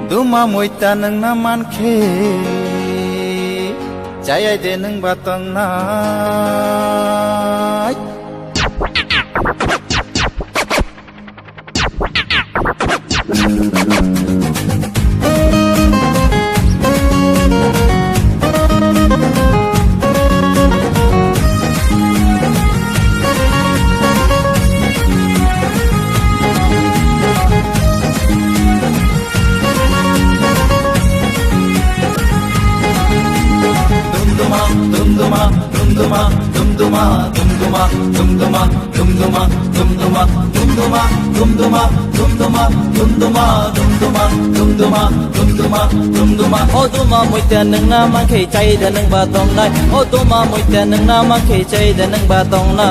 Duma moita nang naman ke Jaya de nang batang na Duma moita nang naman kay chay da nang batong nai Duma moita nang naman kay chay da nang batong nai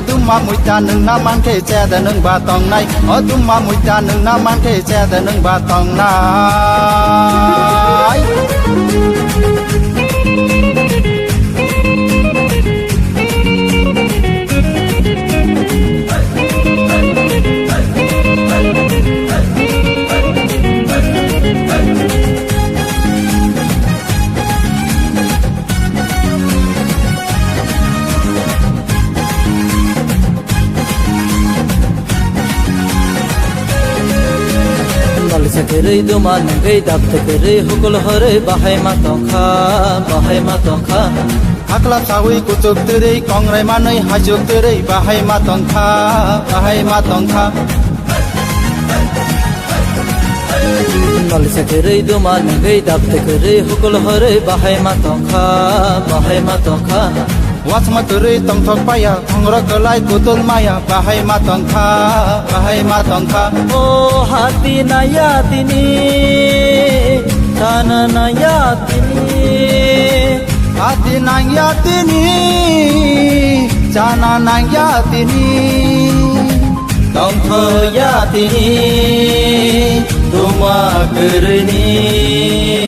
Duma moita nang naman kay chay da nang batong nai Duma moita nang naman kay chay da nang batong nai Sakere duma nangai dap takere hukul hore bahai matongkha Aklap sawi kutuk tere kongrai manai hajuk tere bahai matongkha Sakere duma nangai dap takere hukul hore bahai matongkha Wasma tere tong thok paya Hongra kalai kutul maya bahai matongkha Oh hati na yatini Tana na yatini Hati nang yatini Jana nang yatini Tong tho yatini Duma kerni